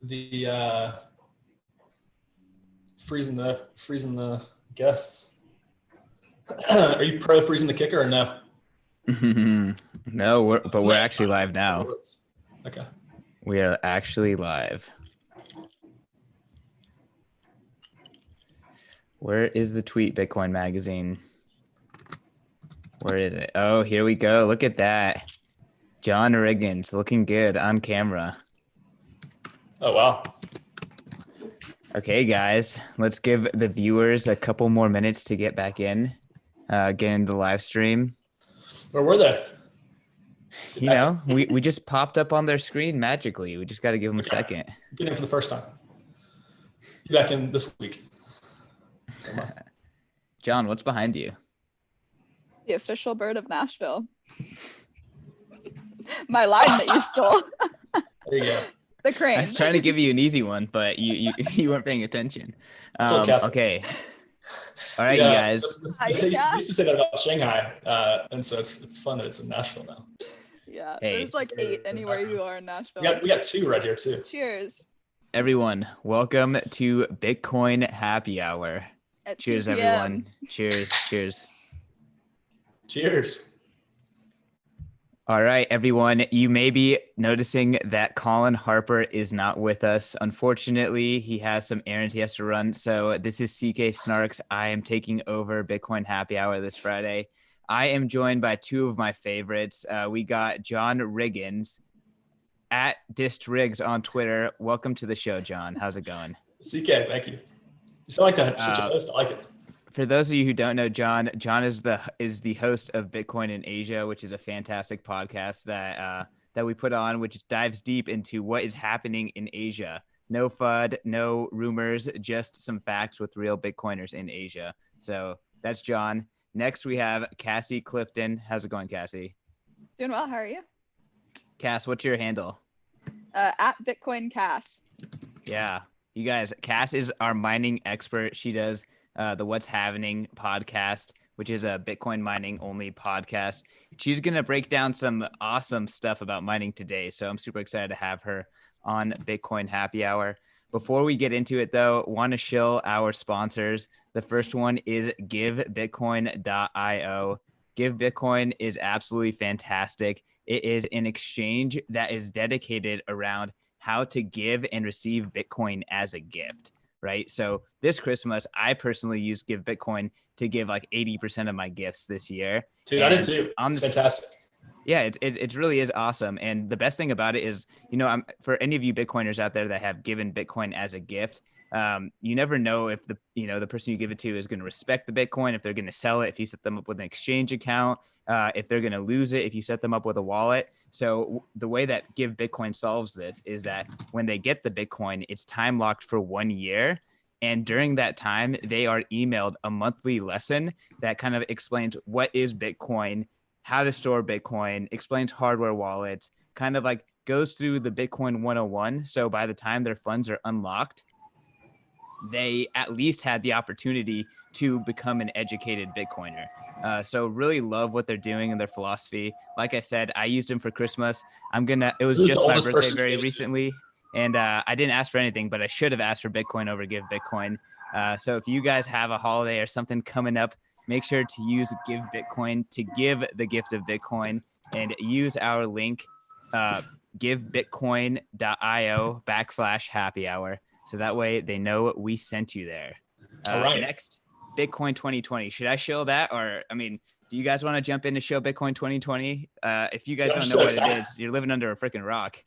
the freezing the guests. Are you pro freezing the kicker or no? No, we're actually live now. Okay. We are actually live. Where is the tweet, Bitcoin Magazine? Where is it? Oh, here we go. Look at that. John Riggins looking good on camera. Oh, wow. Okay, guys, let's give the viewers a couple more minutes to get back in, get in the live stream. Where were they? You know, we just popped up on their screen magically. We just got to give them a second. Get in for the first time. Be back in this week. John, what's behind you? The official bird of Nashville. My line that you stole. There you go. The crane. I was trying to give you an easy one, but you weren't paying attention. Okay. All right, you guys. He used to say that about Shanghai, and so it's fun that it's in Nashville now. Yeah, Hey. there's like 8 anywhere you are in Nashville. We got 2 right here too. Cheers. Everyone, welcome to Bitcoin Happy Hour. At Cheers, 2 p.m. everyone. Cheers. Cheers. All right, everyone. You may be noticing that Colin Harper is not with us. Unfortunately, he has some errands he has to run. So this is CK Snarks. I am taking over Bitcoin Happy Hour this Friday. I am joined by 2 of my favorites. We got John Riggins at DistRiggs on Twitter. Welcome to the show, John. How's it going? CK, thank you. You sound like such a host. I like it. For those of you who don't know John is the host of Bitcoin in Asia, which is a fantastic podcast that we put on, which dives deep into what is happening in Asia. No FUD, no rumors, just some facts with real Bitcoiners in Asia. So that's John. Next, we have Cassie Clifton. How's it going, Cassie? Doing well. How are you? Cass, what's your handle? At Bitcoin Cass. Yeah, you guys, Cass is our mining expert. She does the What's Happening podcast, which is a Bitcoin mining only podcast. She's going to break down some awesome stuff about mining today. So I'm super excited to have her on Bitcoin Happy Hour. Before we get into it, though, want to shill our sponsors. The first one is GiveBitcoin.io. GiveBitcoin is absolutely fantastic. It is an exchange that is dedicated around how to give and receive Bitcoin as a gift, right? So this Christmas, I personally use Give Bitcoin to give like 80% of my gifts this year. Dude, and I did too. It's fantastic. Yeah, it really is awesome. And the best thing about it is, for any of you Bitcoiners out there that have given Bitcoin as a gift, you never know if the person you give it to is going to respect the Bitcoin, if they're going to sell it, if you set them up with an exchange account, if they're going to lose it, if you set them up with a wallet. So the way that Give Bitcoin solves this is that when they get the Bitcoin, it's time locked for 1 year. And during that time, they are emailed a monthly lesson that kind of explains what is Bitcoin, how to store Bitcoin, explains hardware wallets, kind of like goes through the Bitcoin 101. So by the time their funds are unlocked, they at least had the opportunity to become an educated Bitcoiner. So really love what they're doing and their philosophy. Like I said, I used them for Christmas. It was just my birthday very recently. And I didn't ask for anything, but I should have asked for Bitcoin over Give Bitcoin. So if you guys have a holiday or something coming up, make sure to use Give Bitcoin to give the gift of Bitcoin, and use our link, givebitcoin.io/happy hour. So that way they know we sent you there. All right. Next, Bitcoin 2020. Should I show that? Or, do you guys want to jump in to show Bitcoin 2020? If you guys don't know what it is, you're living under a freaking rock.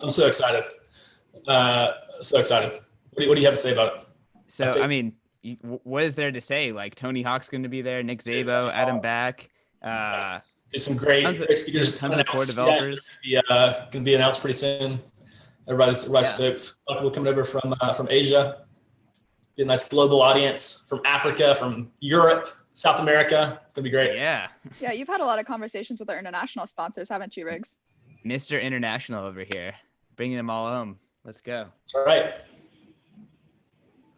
I'm so excited. So excited. What do you have to say about it? So, what is there to say? Like Tony Hawk's going to be there, Nick Szabo, Adam Back. There's some great speakers. Tons of core developers. Yeah, going to be announced pretty soon. Everybody's stoked. A lot of people coming over from Asia. Be a nice global audience from Africa, from Europe, South America. It's going to be great. Yeah. Yeah, you've had a lot of conversations with our international sponsors, haven't you, Riggs? Mr. International over here, bringing them all home. Let's go. That's all right.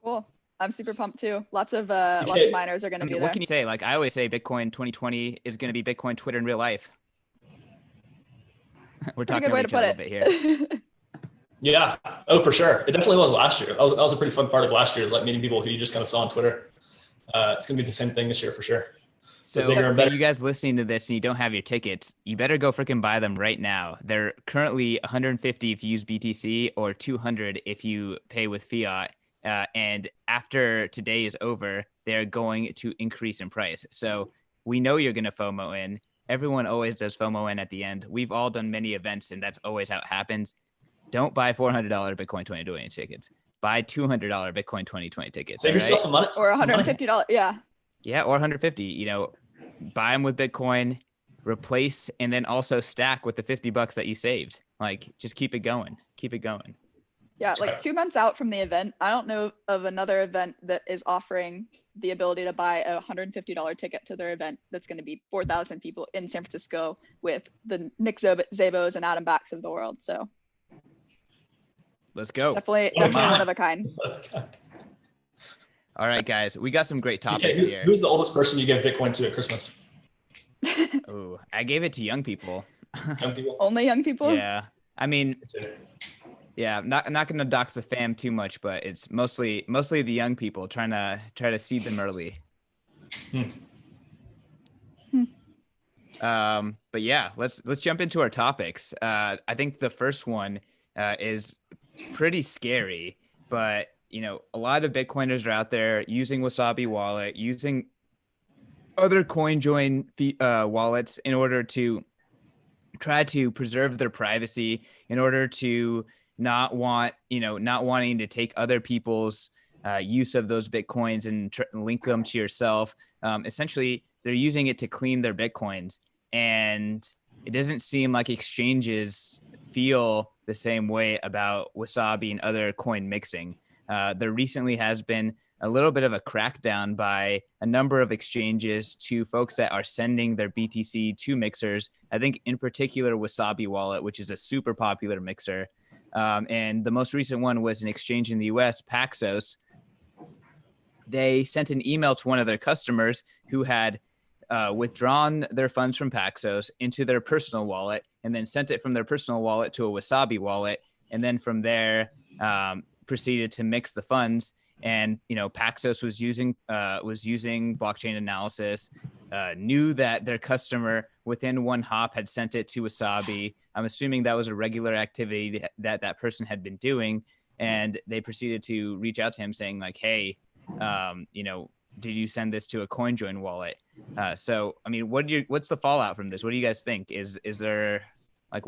Cool. I'm super pumped too. Lots of miners are going to be there. What can you say? Like I always say, Bitcoin 2020 is going to be Bitcoin Twitter in real life. We're talking about each other a bit here. Yeah. Oh, for sure. It definitely was last year. That was a pretty fun part of last year, is like meeting people who you just kind of saw on Twitter. It's going to be the same thing this year for sure. But So bigger and for better. you guys listening to this and you don't have your tickets, you better go freaking buy them right now. They're currently 150 if you use BTC or 200 if you pay with fiat. And after today is over, they're going to increase in price. So we know you're going to FOMO in. Everyone always does FOMO in at the end. We've all done many events, and that's always how it happens. Don't buy $400 Bitcoin 2020 tickets. Buy $200 Bitcoin 2020 tickets. Save yourself some money. Or some money. $150. Yeah. Yeah, or 150. Buy them with Bitcoin, replace, and then also stack with the $50 that you saved. Like, just keep it going. Keep it going. Yeah, That's like right. 2 months out from the event, I don't know of another event that is offering the ability to buy a $150 ticket to their event that's going to be 4,000 people in San Francisco with the Nick Zabos and Adam Backs of the world. So Let's go. definitely What a one kind. of a kind. All right, guys. We got some great DK, topics here. who's the oldest person you gave Bitcoin to at Christmas? Oh, I gave it to young people. Young people? Only young people? Yeah. I mean, yeah, not going to dox the fam too much, but it's mostly the young people trying to seed them early. But yeah, let's jump into our topics. I think the first one is pretty scary, but a lot of Bitcoiners are out there using Wasabi Wallet, using other CoinJoin wallets in order to try to preserve their privacy, in order to not wanting to take other people's use of those Bitcoins and link them to yourself. Essentially, they're using it to clean their Bitcoins. And it doesn't seem like exchanges feel the same way about Wasabi and other coin mixing. There recently has been a little bit of a crackdown by a number of exchanges to folks that are sending their BTC to mixers. I think in particular Wasabi Wallet, which is a super popular mixer. And the most recent one was an exchange in the US, Paxos. They sent an email to one of their customers who had withdrawn their funds from Paxos into their personal wallet and then sent it from their personal wallet to a Wasabi wallet. And then from there, proceeded to mix the funds. And Paxos was using blockchain analysis, knew that their customer within one hop had sent it to Wasabi. I'm assuming that was a regular activity that person had been doing, and they proceeded to reach out to him saying like, "Hey, did you send this to a CoinJoin wallet?" So I mean, what's the fallout from this? What do you guys think? Is there like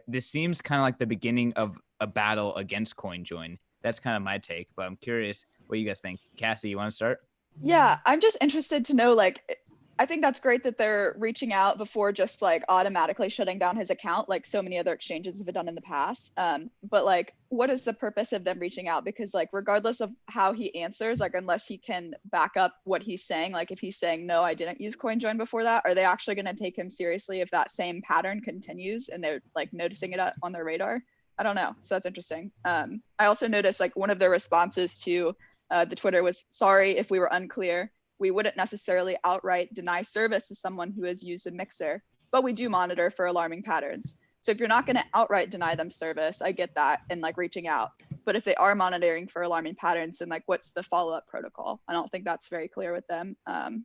this seems kind of like the beginning of a battle against CoinJoin. That's kind of my take, but I'm curious what you guys think. Cassie, you want to start? Yeah, I'm just interested to know, like, I think that's great that they're reaching out before just like automatically shutting down his account, like so many other exchanges have done in the past. But like, what is the purpose of them reaching out? Because like, regardless of how he answers, like, unless he can back up what he's saying, like if he's saying, no, I didn't use CoinJoin before that, are they actually going to take him seriously if that same pattern continues and they're like noticing it on their radar? I don't know. So that's interesting. I also noticed like one of their responses to the Twitter was, sorry if we were unclear. We wouldn't necessarily outright deny service to someone who has used a mixer, but we do monitor for alarming patterns. So if you're not going to outright deny them service, I get that and like reaching out. But if they are monitoring for alarming patterns, then like what's the follow-up protocol? I don't think that's very clear with them.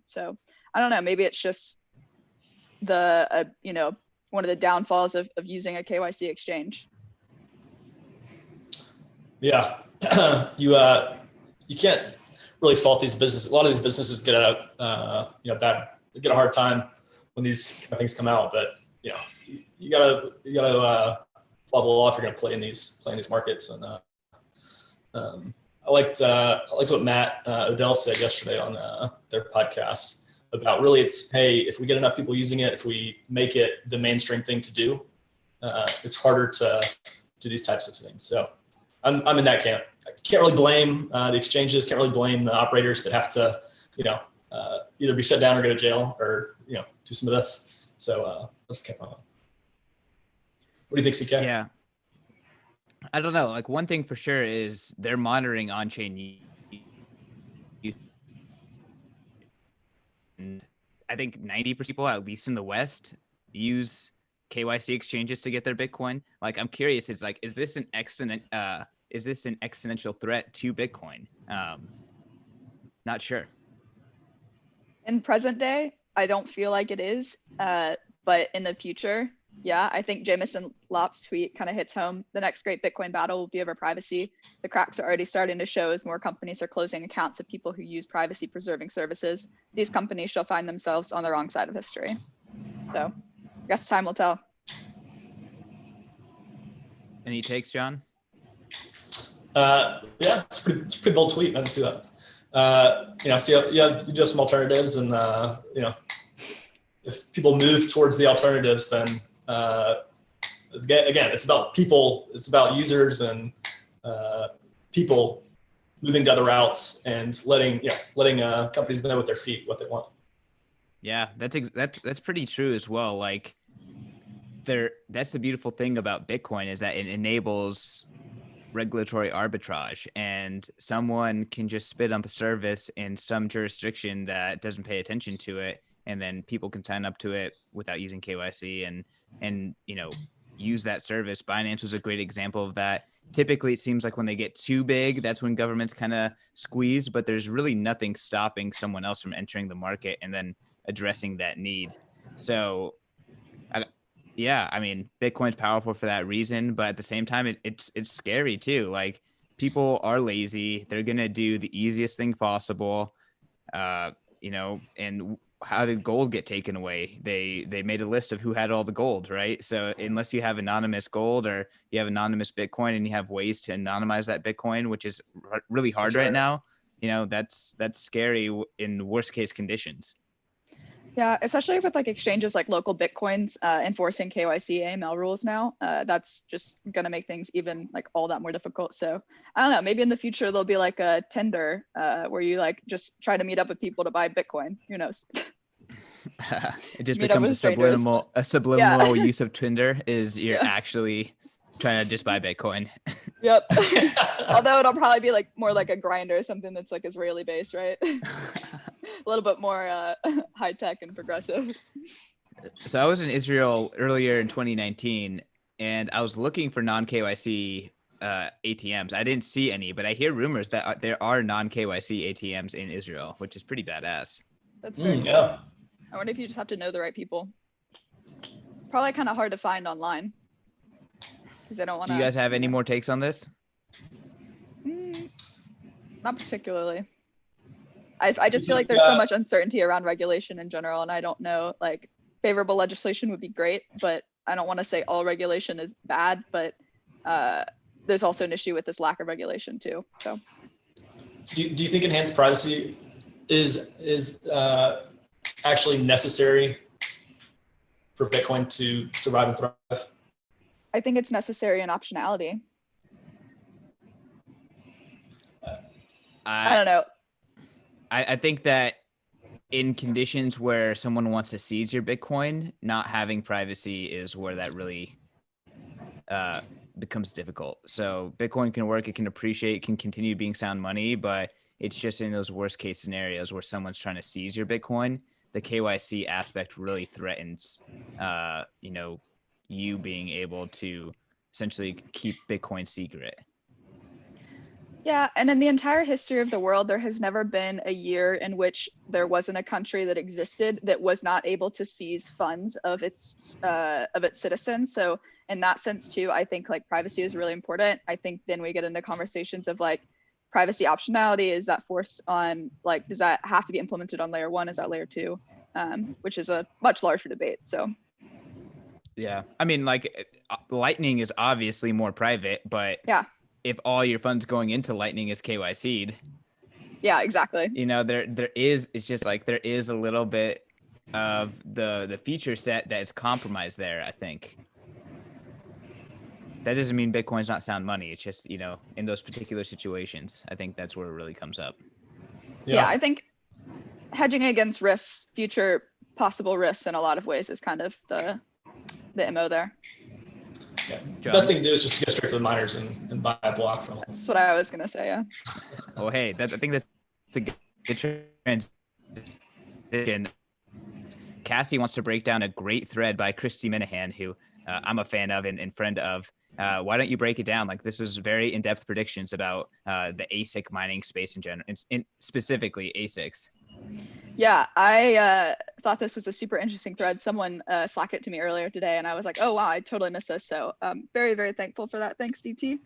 So I don't know. Maybe it's just the one of the downfalls of using a KYC exchange. Yeah, you can't really fault these businesses. A lot of these businesses get get a hard time when these kind of things come out. But you gotta follow the law if you're gonna play in these markets. And I liked what Matt Odell said yesterday on their podcast about really it's, hey, if we get enough people using it, if we make it the mainstream thing to do, it's harder to do these types of things. So I'm in that camp. I can't really blame the exchanges, can't really blame the operators that have to, either be shut down or go to jail or, do some of this. So let's keep on. What do you think, CK? Yeah. I don't know. Like one thing for sure is they're monitoring on-chain use. And I think 90% of people, at least in the West, use KYC exchanges to get their Bitcoin? Like, I'm curious, is this an existential threat to Bitcoin? Not sure. In present day, I don't feel like it is, but in the future, yeah, I think Jameson Lopp's tweet kind of hits home. The next great Bitcoin battle will be over privacy. The cracks are already starting to show as more companies are closing accounts of people who use privacy preserving services. These companies shall find themselves on the wrong side of history. So I guess time will tell. Any takes, John? Yeah, it's a pretty bold tweet. I didn't see that. So you do have some alternatives, and if people move towards the alternatives, then again, it's about people, it's about users, and people moving to other routes and letting companies know with their feet what they want. Yeah, that's pretty true as well. Like, that's the beautiful thing about Bitcoin, is that it enables regulatory arbitrage, and someone can just spit up a service in some jurisdiction that doesn't pay attention to it, and then people can sign up to it without using KYC and use that service. Binance was a great example of that. Typically, it seems like when they get too big, that's when governments kind of squeeze, but there's really nothing stopping someone else from entering the market and then addressing that need. So yeah, I mean, Bitcoin's powerful for that reason, but at the same time, it's scary too. Like, people are lazy; they're gonna do the easiest thing possible. And how did gold get taken away? They made a list of who had all the gold, right? So unless you have anonymous gold or you have anonymous Bitcoin, and you have ways to anonymize that Bitcoin, which is really hard right now, that's scary in worst case conditions. Yeah, especially with like exchanges like Local Bitcoins enforcing KYC AML rules now. That's just gonna make things even like all that more difficult. So I don't know, maybe in the future there'll be like a Tinder where you like just try to meet up with people to buy Bitcoin. Who knows? It just becomes a subliminal use of Tinder, is you're actually trying to just buy Bitcoin. Yep. Although it'll probably be like more like a grinder, something that's like Israeli based, right? A little bit more high tech and progressive. So I was in Israel earlier in 2019, and I was looking for non-KYC ATMs. I didn't see any, but I hear rumors that there are non-KYC ATMs in Israel, which is pretty badass. That's very cool. Yeah. I wonder if you just have to know the right people. Probably kind of hard to find online. Because they don't want to. Do you guys have any more takes on this? Not particularly. I just feel like there's so much uncertainty around regulation in general, and I don't know, like, favorable legislation would be great, but I don't want to say all regulation is bad, but there's also an issue with this lack of regulation too. So do you think enhanced privacy is actually necessary for Bitcoin to survive and thrive? I think it's necessary in optionality. I don't know. I think that in conditions where someone wants to seize your Bitcoin, not having privacy is where that really becomes difficult. So Bitcoin can work, it can appreciate, can continue being sound money, but it's just in those worst case scenarios where someone's trying to seize your Bitcoin, the KYC aspect really threatens, you being able to essentially keep Bitcoin secret. Yeah, and in the entire history of the world, there has never been a year in which there wasn't a country that existed that was not able to seize funds of its citizens. So in that sense too, I think like privacy is really important. I think then we get into conversations of like privacy optionality. Is that forced on, like, does that have to be implemented on layer 1? Is that layer 2? Which is a much larger debate. So yeah, I mean, like, Lightning is obviously more private, but yeah, if all your funds going into Lightning is KYC'd, yeah, exactly. There is a little bit of the feature set that is compromised there, I think. That doesn't mean Bitcoin's not sound money. It's just, in those particular situations, I think that's where it really comes up. Yeah, I think hedging against risks, future possible risks in a lot of ways is kind of the MO there. Yeah. The best thing to do is just go straight to the miners and buy a block from them. That's what I was gonna say. Yeah. Oh, hey, I think that's a good transition Cassie wants to break down a great thread by Christy Minahan, who I'm a fan of and friend of. Why don't you break it down? Like, this is very in-depth predictions about the ASIC mining space in general, specifically ASICs. Yeah, I thought this was a super interesting thread. Someone slacked it to me earlier today, and I was like, oh, wow, I totally missed this. So very, very thankful for that. Thanks, DT.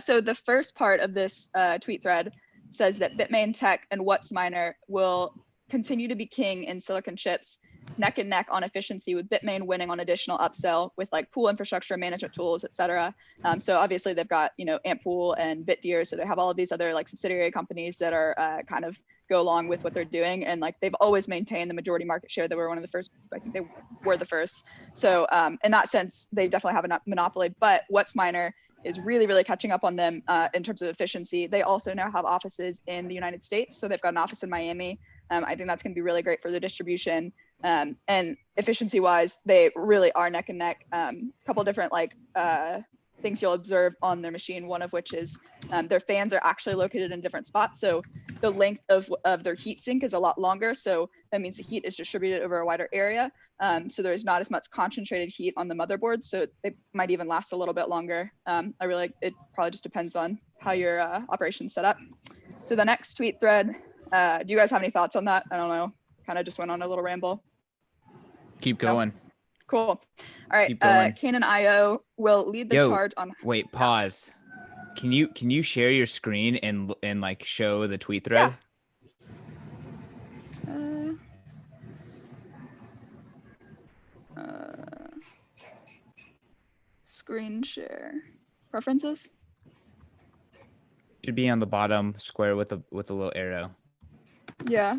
So the first part of this tweet thread says that Bitmain Tech and WhatsMiner will continue to be king in silicon chips, neck and neck on efficiency, with Bitmain winning on additional upsell with like pool infrastructure management tools, et cetera. So obviously they've got, Antpool and Bitdeer. So they have all of these other like subsidiary companies that are kind of go along with what they're doing. And like, they've always maintained the majority market share. They were one of the first, I think they were the first. So in that sense, they definitely have a monopoly, but WhatsMiner is really, really catching up on them in terms of efficiency. They also now have offices in the United States. So they've got an office in Miami. I think that's going to be really great for the distribution. And efficiency wise, they really are neck and neck. A couple different things you'll observe on their machine, one of which is their fans are actually located in different spots. So the length of their heat sink is a lot longer. So that means the heat is distributed over a wider area. So there's not as much concentrated heat on the motherboard. So they might even last a little bit longer. It probably just depends on how your operation's set up. So the next tweet thread, do you guys have any thoughts on that? I don't know, kind of just went on a little ramble. Keep going. Cool. All right. Canaan.io will lead the charge on. Wait, pause. Can you share your screen and like show the tweet thread? Yeah. Screen share preferences. Should be on the bottom square with a little arrow. Yeah.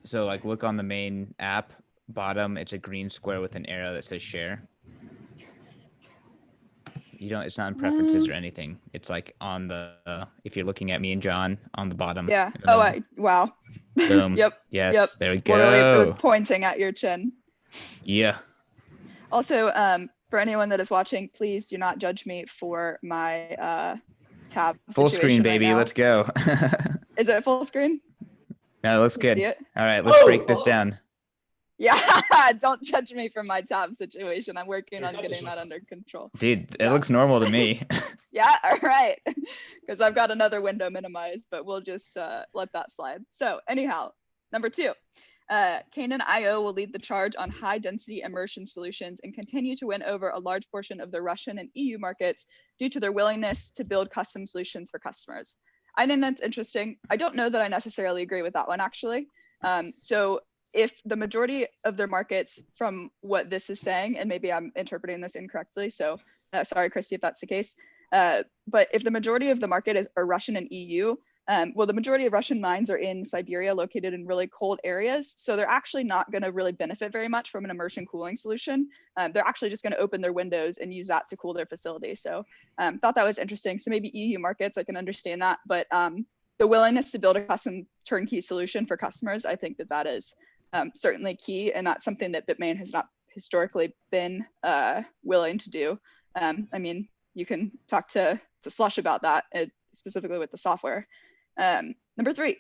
So like look on the main app bottom, it's a green square with an arrow that says share. It's not in preferences or anything. It's like on the, if you're looking at me and John, on the bottom. Yeah. Wow. Boom. Yep. Yes. Yep. There we go. Literally, it was pointing at your chin. Yeah. Also, for anyone that is watching, please do not judge me for my tab. Full screen, baby. Right, let's go. Is it full screen? No, it looks good. All right, let's break this down. Yeah, don't judge me for my tab situation. I'm working on getting that under control. Dude, it looks normal to me. Yeah, all right. Because I've got another window minimized, but we'll just let that slide. So anyhow, number 2, Canaan.io will lead the charge on high density immersion solutions and continue to win over a large portion of the Russian and EU markets due to their willingness to build custom solutions for customers. I think that's interesting. I don't know that I necessarily agree with that one, actually. So if the majority of their markets, from what this is saying, and maybe I'm interpreting this incorrectly, so sorry, Christy, if that's the case, but if the majority of the market are Russian and EU, well, the majority of Russian mines are in Siberia, located in really cold areas. So they're actually not going to really benefit very much from an immersion cooling solution. They're actually just going to open their windows and use that to cool their facility. So thought that was interesting. So maybe EU markets, I can understand that. But the willingness to build a custom turnkey solution for customers, I think that is certainly key. And that's something that Bitmain has not historically been willing to do. I mean, you can talk to Slush about that, specifically with the software. Number 3,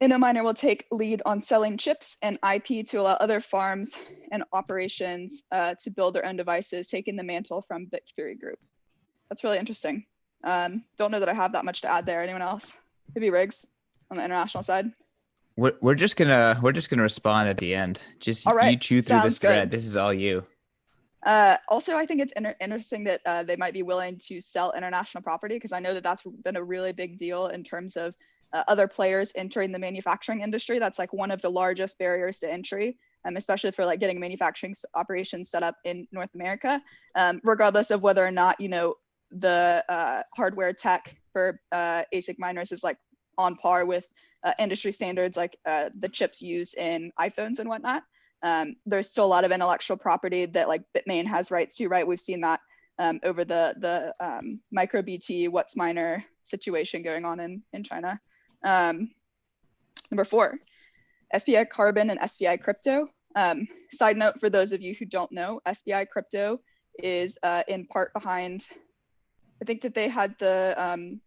InnoMiner will take lead on selling chips and IP to allow other farms and operations to build their own devices, taking the mantle from Bitfury Group. That's really interesting. Don't know that I have that much to add there. Anyone else? Maybe Riggs on the international side. We're just gonna respond at the end. Just all right. You chew through this thread. Good. This is all you. Also, I think it's interesting that they might be willing to sell international property, because I know that that's been a really big deal in terms of other players entering the manufacturing industry. That's like one of the largest barriers to entry, especially for like getting manufacturing operations set up in North America, regardless of whether or not, the hardware tech for ASIC miners is like on par with industry standards, like the chips used in iPhones and whatnot. There's still a lot of intellectual property that like Bitmain has rights to, right? We've seen that over the MicroBT WhatsMiner situation going on in China. Number 4, SPI Carbon and SPI Crypto. Side note for those of you who don't know, SPI Crypto is in part behind, I think that they had the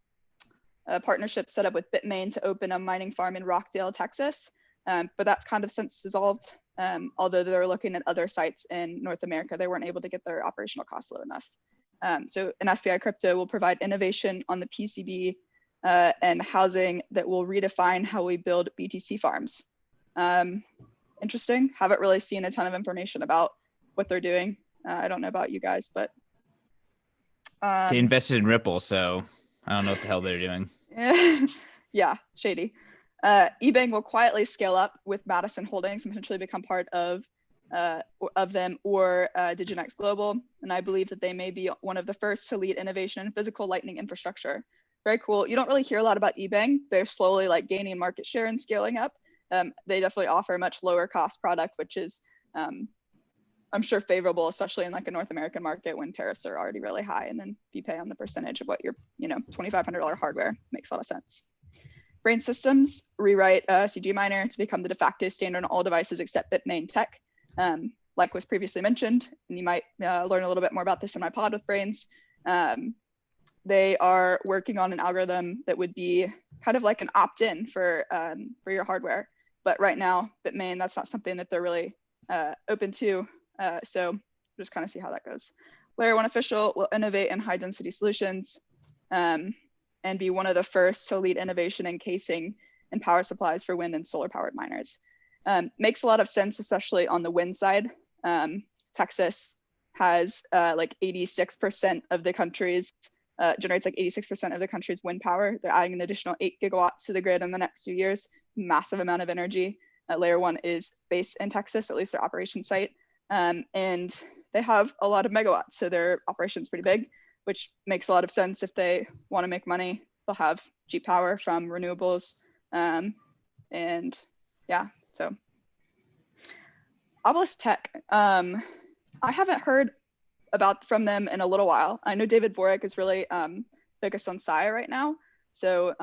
a partnership set up with Bitmain to open a mining farm in Rockdale, Texas. But that's kind of since dissolved. Although they're looking at other sites in North America, they weren't able to get their operational costs low enough. So an SPI Crypto will provide innovation on the PCB and housing that will redefine how we build BTC farms. Interesting. Haven't really seen a ton of information about what they're doing. I don't know about you guys, but they invested in Ripple, so I don't know what the hell they're doing. Yeah, shady. eBank will quietly scale up with Madison Holdings and potentially become part of them or Diginex Global. And I believe that they may be one of the first to lead innovation in physical Lightning infrastructure. Very cool. You don't really hear a lot about eBank. They're slowly like gaining market share and scaling up. They definitely offer a much lower cost product, which is I'm sure favorable, especially in like a North American market when tariffs are already really high. And then if you pay on the percentage of what your, $2,500 hardware, makes a lot of sense. Brain Systems rewrite CG Miner to become the de facto standard on all devices except Bitmain Tech. Like was previously mentioned, and you might learn a little bit more about this in my pod with Brains. They are working on an algorithm that would be kind of like an opt-in for your hardware. But right now, Bitmain, that's not something that they're really open to. So we'll just kind of see how that goes. Layer 1 Official will innovate in high density solutions and be one of the first to lead innovation in casing and power supplies for wind and solar powered miners. Makes a lot of sense, especially on the wind side. Texas has like 86% of the country's, generates like 86% of the country's wind power. They're adding an additional 8 gigawatts to the grid in the next 2 years, massive amount of energy. Layer 1 is based in Texas, at least their operation site. And they have a lot of megawatts, so their operation's pretty big, which makes a lot of sense. If they want to make money, they'll have cheap power from renewables. And yeah, so Obelisk Tech, I haven't heard from them in a little while. I know David Vorik is really focused on SIA right now. So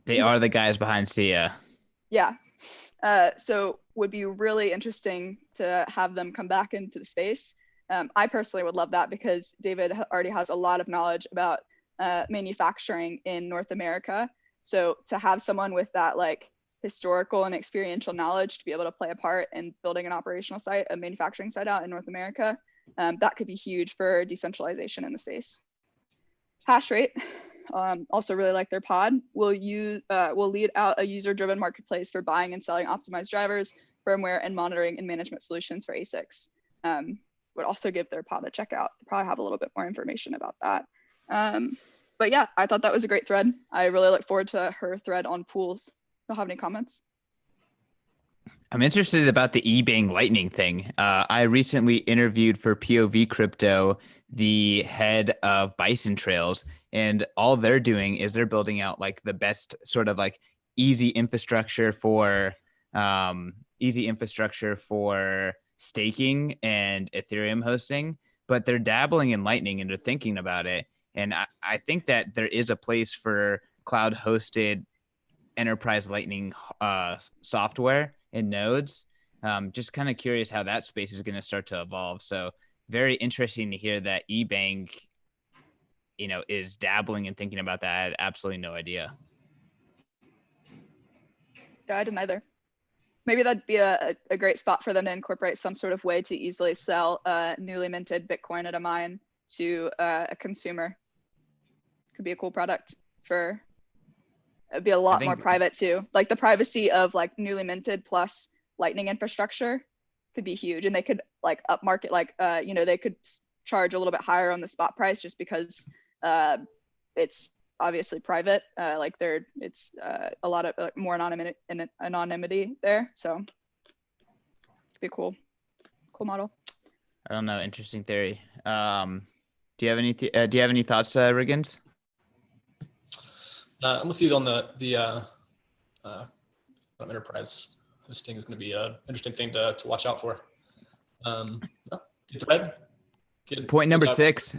they are the guys behind SIA. Yeah. So would be really interesting to have them come back into the space. I personally would love that because David already has a lot of knowledge about manufacturing in North America. So to have someone with that like historical and experiential knowledge to be able to play a part in building an operational site, a manufacturing site out in North America, that could be huge for decentralization in the space. Hashrate, also really like their pod, will lead out a user-driven marketplace for buying and selling optimized drivers, firmware, and monitoring and management solutions for ASICs. Would also give their pod a check out. Probably have a little bit more information about that. But yeah, I thought that was a great thread. I really look forward to her thread on pools. Don't have any comments? I'm interested about the eBank Lightning thing. I recently interviewed for POV Crypto the head of Bison Trails, and all they're doing is they're building out like the best sort of like easy infrastructure for staking and Ethereum hosting, but they're dabbling in Lightning and they're thinking about it. And I think that there is a place for cloud hosted enterprise Lightning software and nodes. Just kind of curious how that space is going to start to evolve. So very interesting to hear that eBank, is dabbling and thinking about that. I had absolutely no idea. Yeah, I didn't either. Maybe that'd be a great spot for them to incorporate some sort of way to easily sell newly minted Bitcoin at a mine to a consumer. Could be a cool product it'd be a lot more private too. Like the privacy of like newly minted plus Lightning infrastructure could be huge. And they could like upmarket, like, they could charge a little bit higher on the spot price just because it's obviously private. It's a lot of more anonymity there. So it'd be a cool model. I don't know. Interesting theory. Do you have any thoughts, Riggins? I'm with you on the enterprise hosting is going to be an interesting thing to watch out for. Good thread. Point number 6,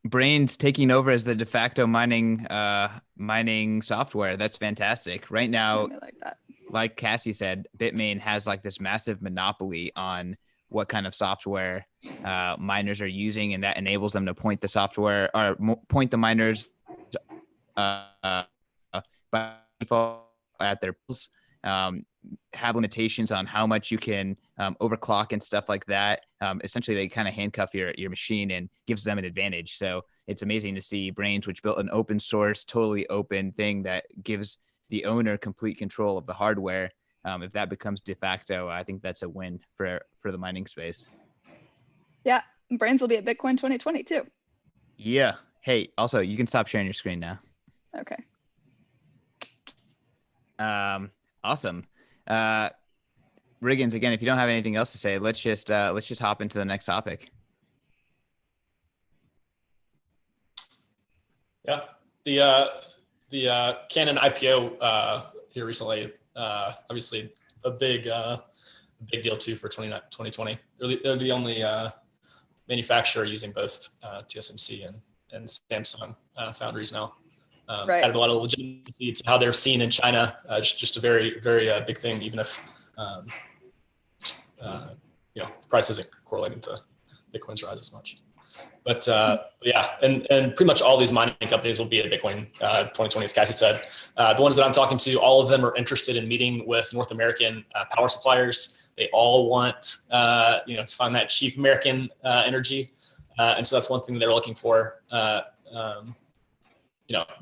Brains taking over as the de facto mining software. That's fantastic. Right now, like Cassie said, Bitmain has like this massive monopoly on what kind of software miners are using, and that enables them to point the software or point the miners by default at their pools, have limitations on how much you can overclock and stuff like that. Essentially, they kind of handcuff your machine and gives them an advantage. So it's amazing to see Brains, which built an open source, totally open thing that gives the owner complete control of the hardware. If that becomes de facto, I think that's a win for the mining space. Yeah, Brains will be at Bitcoin 2020 too. Yeah. Hey, also, you can stop sharing your screen now. Okay. Awesome. Riggins, again, if you don't have anything else to say, let's just hop into the next topic. Yeah, the Canon IPO here recently, obviously a big deal too for 2020. They're the only manufacturer using both TSMC and Samsung foundries now. Right. Added a lot of legitimacy to how they're seen in China. Just a very, very big thing, even if the price isn't correlating to Bitcoin's rise as much. But yeah, and pretty much all these mining companies will be at Bitcoin 2020, as Cassie said. The ones that I'm talking to, all of them are interested in meeting with North American power suppliers. They all want to find that cheap American energy, and so that's one thing they're looking for.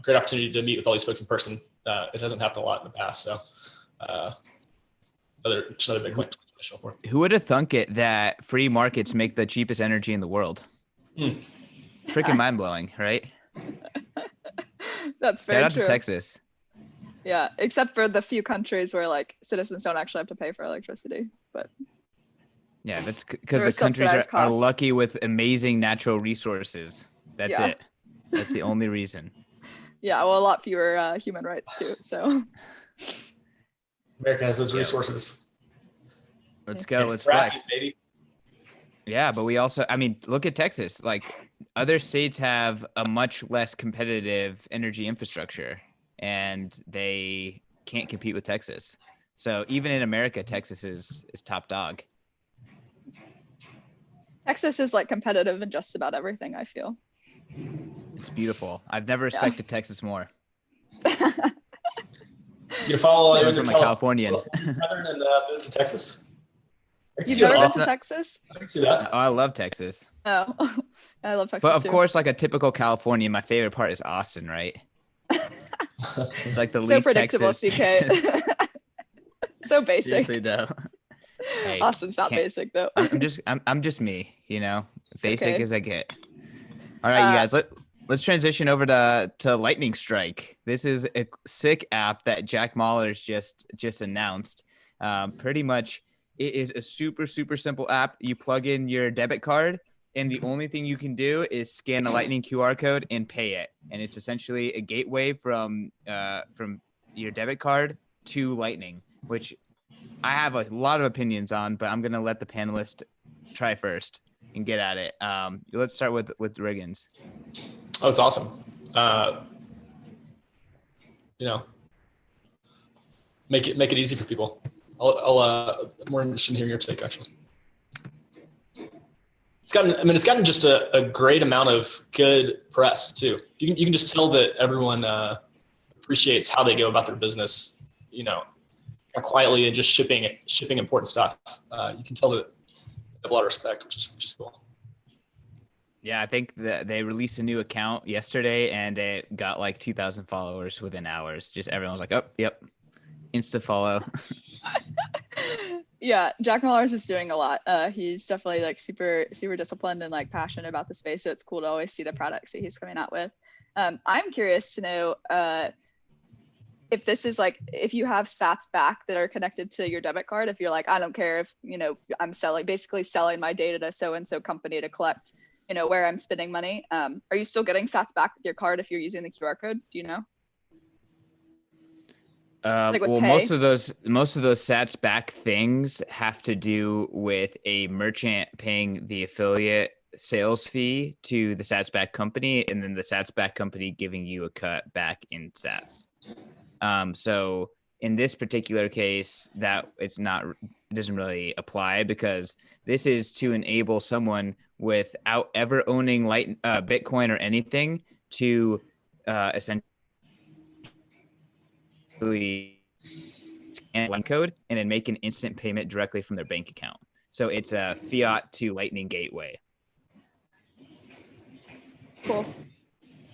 Great opportunity to meet with all these folks in person. It hasn't happened a lot in the past, so another Bitcoin show for. Who would have thunk it that free markets make the cheapest energy in the world? Freaking mind blowing, right? That's very Shout out true. to Texas. Yeah, except for the few countries where like citizens don't actually have to pay for electricity. But yeah, that's because There the are countries are subsidized lucky with amazing natural resources. That's Yeah. it. That's the only reason. yeah, well, a lot fewer human rights too. So America has those Yeah. resources. Let's go. It's Let's fracking, flex. baby. Yeah, but we also, look at Texas. Like other states have a much less competitive energy infrastructure and they can't compete with Texas. So even in America, Texas is top dog. Texas is like competitive in just about everything, I feel. It's beautiful. I've never respected Texas more. You can follow Coming your from a Californian. brethren and move to Texas. I can You've see never that. been to Texas? I can see that. Oh, I love Texas. Oh, I love Texas But of too. course, like a typical Californian, my favorite part is Austin, right? It's like the So least predictable, Texas. CK. So basic. Seriously though. Hey, Austin's not can't- basic though. I'm just me, basic okay. as I get. All right, you guys, let's transition over to Lightning Strike. This is a sick app that Jack Mahler's just announced. Pretty much it is a super, super simple app. You plug in your debit card and the only thing you can do is scan a Lightning QR code and pay it. And it's essentially a gateway from your debit card to Lightning, which I have a lot of opinions on, but I'm going to let the panelists try first and get at it. Let's start with Riggins. Oh, it's awesome. Make it easy for people. I'm more interested in hearing your take, actually. It's gotten just a great amount of good press too. You can just tell that everyone appreciates how they go about their business, quietly and just shipping important stuff. You can tell that they have a lot of respect, which is cool. Yeah, I think that they released a new account yesterday and it got like 2,000 followers within hours. Just everyone was like, oh, yep, Insta follow. Yeah, Jack Mallers is doing a lot. He's definitely like super, super disciplined and like passionate about the space. So it's cool to always see the products that he's coming out with. I'm curious to know if this is like, if you have sats back that are connected to your debit card, if you're like, I don't care if, I'm basically selling my data to so-and-so company to collect, where I'm spending money. Are you still getting sats back with your card if you're using the QR code? Do you know? Well, most of those sats back things have to do with a merchant paying the affiliate sales fee to the sats back company, and then the sats back company giving you a cut back in sats. So in this particular case, that doesn't really apply because this is to enable someone without ever owning Bitcoin or anything to essentially scan line code and then make an instant payment directly from their bank account. So it's a fiat to Lightning gateway. Cool.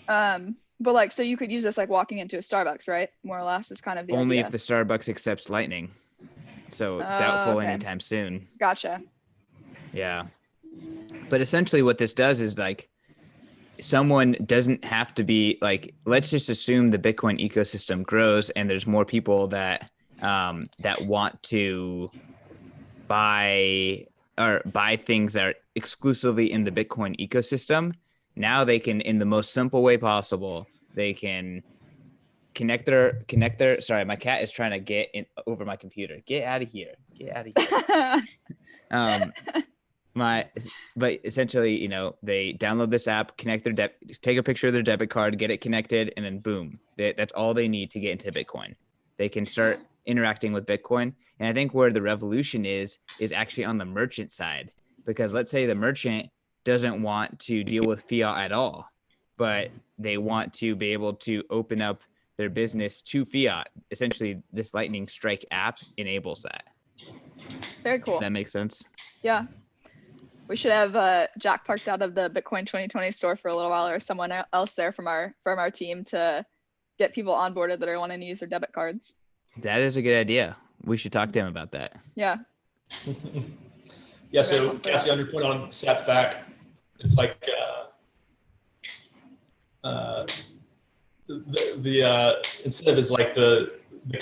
But like, so you could use this like walking into a Starbucks, right? More or less is kind of the Only idea. if the Starbucks accepts Lightning. So Oh, doubtful okay. anytime soon. Gotcha. Yeah. But essentially what this does is like someone doesn't have to be like, let's just assume the Bitcoin ecosystem grows and there's more people that want to buy things that are exclusively in the Bitcoin ecosystem. Now they can, in the most simple way possible, they can connect their sorry, my cat is trying to get in over my computer. Get out of here. But essentially, you know, they download this app, connect their take a picture of their debit card, get it connected, and then boom, that's all they need to get into Bitcoin. They can start interacting with Bitcoin. And I think where the revolution is actually on the merchant side, because let's say the merchant doesn't want to deal with fiat at all, but they want to be able to open up their business to fiat. Essentially, this Lightning Strike app enables that. Very cool. That makes sense. Yeah. We should have Jack parked out of the Bitcoin 2020 store for a little while, or someone else there from our team to get people onboarded that are wanting to use their debit cards. That is a good idea. We should talk to him about that. Yeah. Yeah. So Cassie, on your point on Sats back, it's like the incentive is like the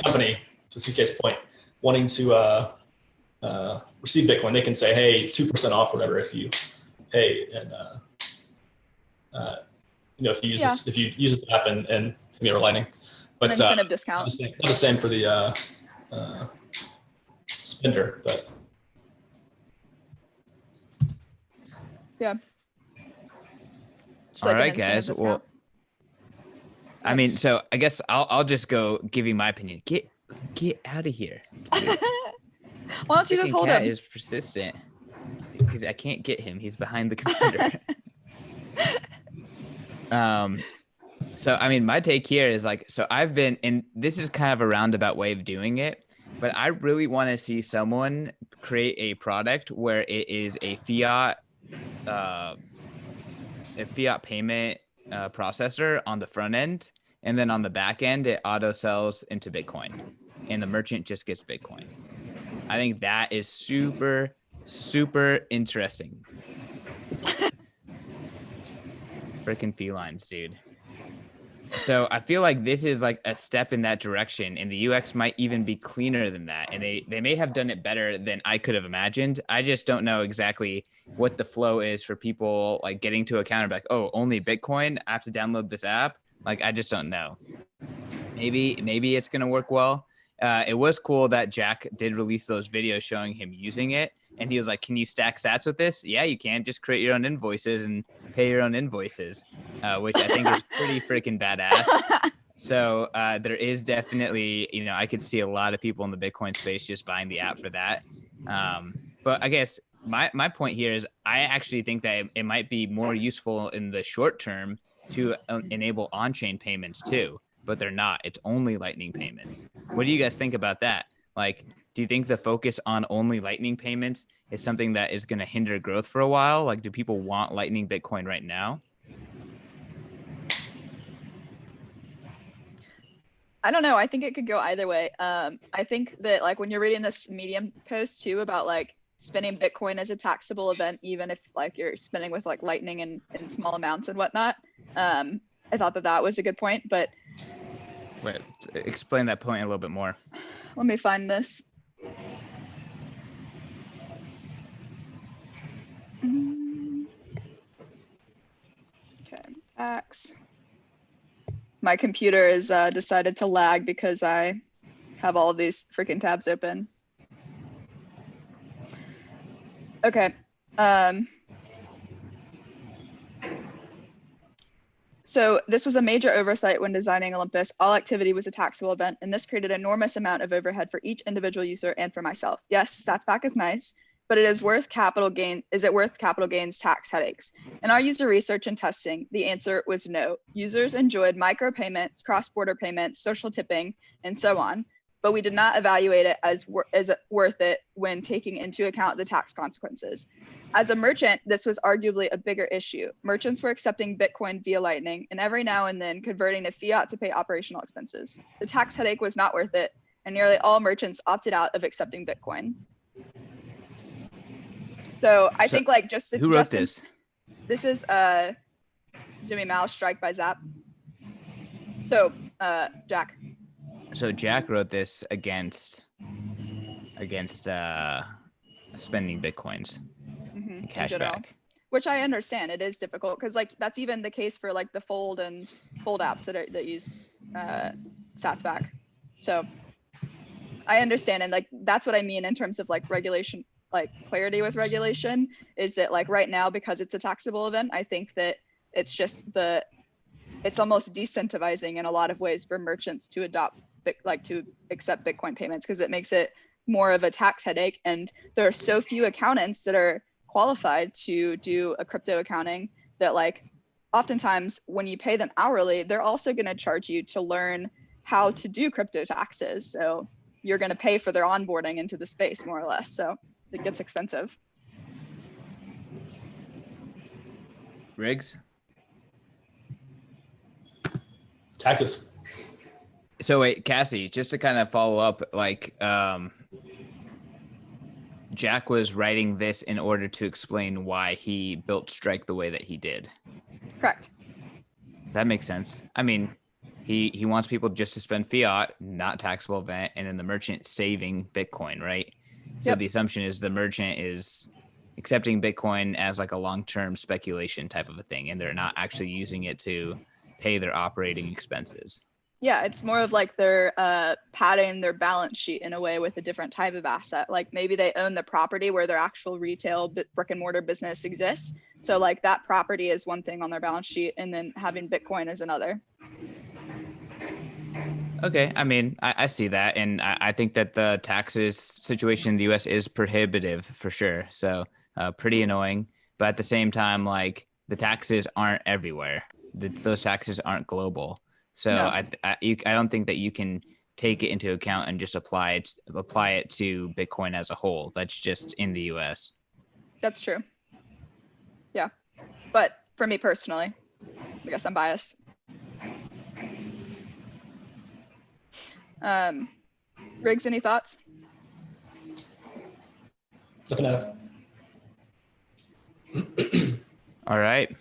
company, to CK's point, wanting to receive Bitcoin. They can say, hey, 2% off, whatever, if you pay, and you know, if you use this, if you use this app and commit Lightning. But an incentive discount. Not the same for the spender, but yeah. Just All like an right, incentive guys. discount. Well, I mean, so I guess I'll just go give you my opinion. Get out of here. Why don't you just Freaking hold cat him? is persistent because I can't get him. He's behind the computer. So I mean, my take here is like, so I've been, and this is kind of a roundabout way of doing it, but I really want to see someone create a product where it is a fiat payment processor on the front end, and then on the back end, it auto sells into Bitcoin, and the merchant just gets Bitcoin. I think that is super, super interesting. Freaking felines, dude. So I feel like this is like a step in that direction, and the UX might even be cleaner than that. And they may have done it better than I could have imagined. I just don't know exactly what the flow is for people like getting to account and be like, oh, only Bitcoin? I have to download this app. Like, I just don't know. Maybe it's going to work well. It was cool that Jack did release those videos showing him using it. And he was like, can you stack sats with this? Yeah, you can. Just create your own invoices and pay your own invoices, which I think is pretty freaking badass. So there is definitely, you know, I could see a lot of people in the Bitcoin space just buying the app for that. But I guess my point here is I actually think that it might be more useful in the short term to enable on-chain payments too. But they're not. It's only Lightning payments. What do you guys think about that? Like, do you think the focus on only Lightning payments is something that is going to hinder growth for a while? Like, do people want Lightning Bitcoin right now? I don't know. I think it could go either way. I think that like when you're reading this Medium post too about like spending Bitcoin as a taxable event, even if like you're spending with like Lightning in small amounts and whatnot, I thought that was a good point, but Wait, explain that point a little bit more. let me find this. Okay, tax. My computer is decided to lag because I have all of these freaking tabs open. Okay. So this was a major oversight when designing Olympus. All activity was a taxable event, and this created an enormous amount of overhead for each individual user and for myself. Yes, StatsBack is nice, but it is worth capital gain. Is it worth capital gains tax headaches? In our user research and testing, the answer was no. Users enjoyed micropayments, cross-border payments, social tipping, and so on, but we did not evaluate it as worth it when taking into account the tax consequences. As a merchant, this was arguably a bigger issue. Merchants were accepting Bitcoin via Lightning and every now and then converting to fiat to pay operational expenses. The tax headache was not worth it, and nearly all merchants opted out of accepting Bitcoin. So I think like who wrote this? This is Jimmy Mouse, Strike by Zap. So Jack. So Jack wrote this against spending Bitcoins and cash back. Which I understand. It is difficult because like that's even the case for like the Fold and Fold apps that use Sats back. So I understand, and like that's what I mean in terms of like regulation, like clarity with regulation, is that like right now, because it's a taxable event, I think that it's just it's almost decentivizing in a lot of ways for merchants to to accept Bitcoin payments, because it makes it more of a tax headache. And there are so few accountants that are qualified to do a crypto accounting that like oftentimes when you pay them hourly, they're also going to charge you to learn how to do crypto taxes. So you're going to pay for their onboarding into the space more or less. So it gets expensive. Riggs? Taxes. So wait, Cassie, just to kind of follow up, like Jack was writing this in order to explain why he built Strike the way that he did. Correct. That makes sense. I mean, he wants people just to spend fiat, not taxable event, and then the merchant saving Bitcoin, right? So the assumption is the merchant is accepting Bitcoin as like a long-term speculation type of a thing, and they're not actually using it to pay their operating expenses. Yeah, it's more of like they're padding their balance sheet in a way with a different type of asset. Like maybe they own the property where their actual retail brick and mortar business exists. So like that property is one thing on their balance sheet, and then having Bitcoin is another. Okay, I mean, I see that, and I think that the taxes situation in the U.S. is prohibitive for sure. So pretty annoying, but at the same time, like the taxes aren't everywhere. Those taxes aren't global. So no. I don't think that you can take it into account and just apply it to Bitcoin as a whole. That's just in the U.S. That's true. Yeah, but for me personally, I guess I'm biased. Riggs, any thoughts? Nothing out. All right,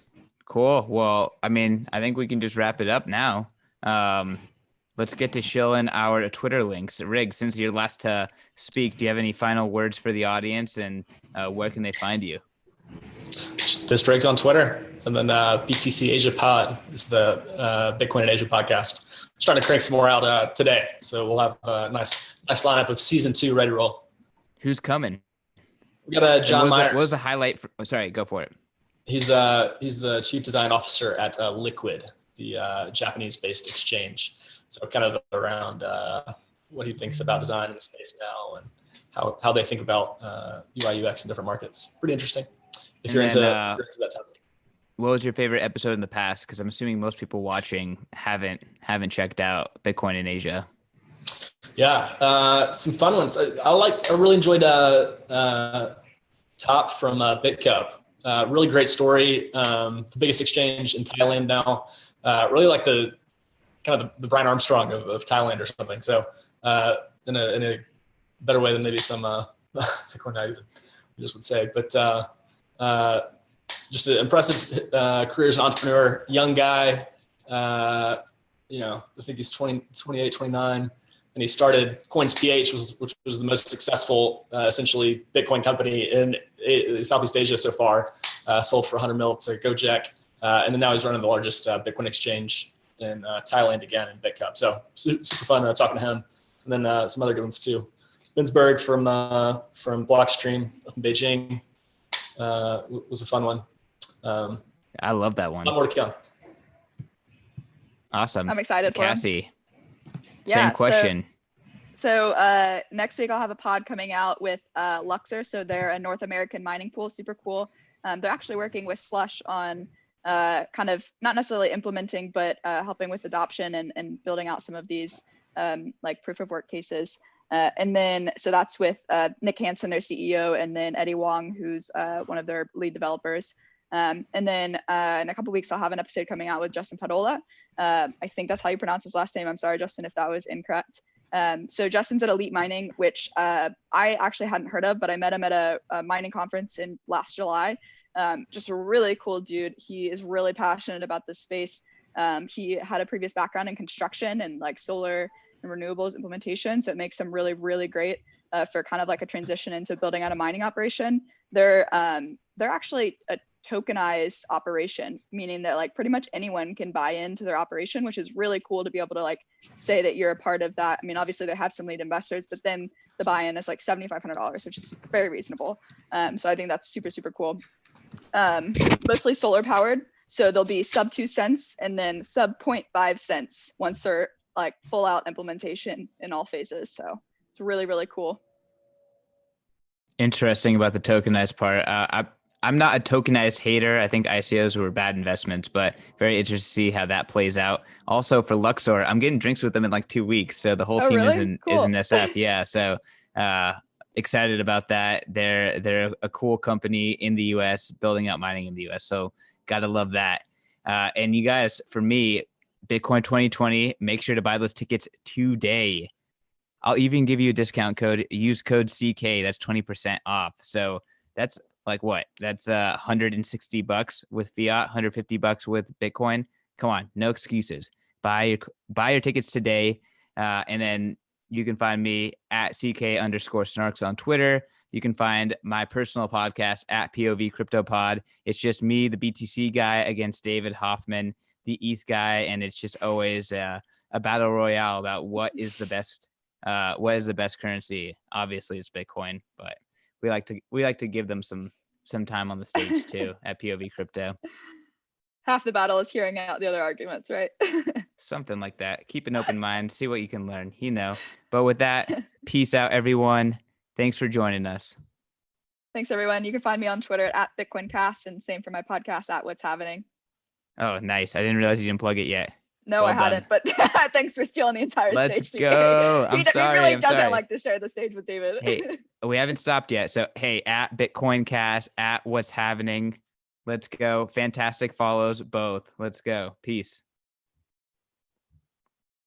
cool. Well, I mean, I think we can just wrap it up now. Let's get to shilling our Twitter links. Riggs, since you're last to speak, do you have any final words for the audience, and where can they find you? Just Riggs on Twitter, and then BTC Asia Pod is the Bitcoin in Asia podcast. I'm trying to crank some more out today, so we'll have a nice lineup of season 2 ready to roll. Who's coming? We got John Myers. What was the highlight? Sorry, go for it. He's the chief design officer at Liquid, the Japanese-based exchange. So kind of around what he thinks about design in the space now, and how they think about UI UX in different markets. Pretty interesting. If you're into that topic. What was your favorite episode in the past? Because I'm assuming most people watching haven't checked out Bitcoin in Asia. Yeah, some fun ones. I really enjoyed Top from BitCup. Really great story. The biggest exchange in Thailand now. Really like the kind of the Brian Armstrong of Thailand or something. So in a better way than maybe some Bitcoin magazine would say. But just an impressive career as an entrepreneur, young guy. I think he's 28, 29. And he started CoinsPH, which was the most successful, essentially, Bitcoin company in Southeast Asia so far. Sold for 100 mil to Gojek. And then now he's running the largest Bitcoin exchange in Thailand again in BitCup. So super fun talking to him. And then some other good ones too. Binsberg from Blockstream up in Beijing was a fun one. I love that one. A lot more to come. Awesome. I'm excited for him. Cassie. Same question. So next week I'll have a pod coming out with Luxor. So they're a North American mining pool, super cool. They're actually working with Slush on kind of not necessarily implementing, but helping with adoption and building out some of these like proof of work cases. And then, so that's with Nick Hansen, their CEO, and then Eddie Wong, who's one of their lead developers. And then in a couple of weeks, I'll have an episode coming out with Justin Padola. I think that's how you pronounce his last name. I'm sorry, Justin, if that was incorrect. So Justin's at Elite Mining, which I actually hadn't heard of, but I met him at a mining conference in last July. Just a really cool dude. He is really passionate about this space. He had a previous background in construction and like solar and renewables implementation. So it makes him really, really great for kind of like a transition into building out a mining operation. They're actually a tokenized operation, meaning that like pretty much anyone can buy into their operation, which is really cool to be able to like say that you're a part of that. I mean, obviously they have some lead investors, but then the buy-in is like $7,500, which is very reasonable. So I think that's super, super cool. Mostly solar powered. So they'll be sub 2 cents and then sub 0.5 cents once they're like full out implementation in all phases. So it's really, really cool. Interesting about the tokenized part. I'm not a tokenized hater. I think ICOs were bad investments, but very interested to see how that plays out. Also for Luxor, I'm getting drinks with them in like 2 weeks. So the whole team really? is in SF. Yeah. So excited about that. They're a cool company in the US, building out mining in the US. So gotta love that. And you guys, for me, Bitcoin 2020, make sure to buy those tickets today. I'll even give you a discount code. Use code CK. That's 20% off. So that's like what? That's $160 with fiat, $150 with Bitcoin. Come on, no excuses. Buy your tickets today, and then you can find me at CK_snarks on Twitter. You can find my personal podcast at POV CryptoPod. It's just me, the BTC guy, against David Hoffman, the ETH guy, and it's just always a battle royale about what is the best currency. Obviously, it's Bitcoin, but we like to give them some time on the stage too at POV Crypto. Half the battle is hearing out the other arguments, right? Something like that. Keep an open mind, see what you can learn, But with that, peace out, everyone. Thanks for joining us. Thanks, everyone. You can find me on Twitter at BitcoinCast, and same for my podcast at What's Happening. Oh, nice. I didn't realize you didn't plug it yet. No, Well I hadn't, but thanks for stealing the entire Let's stage. go. I'm sorry. He really I'm doesn't sorry. like to share the stage with David. Hey, we haven't stopped yet. So, hey, at BitcoinCast, at What's Happening. Let's go. Fantastic follows both. Let's go. Peace.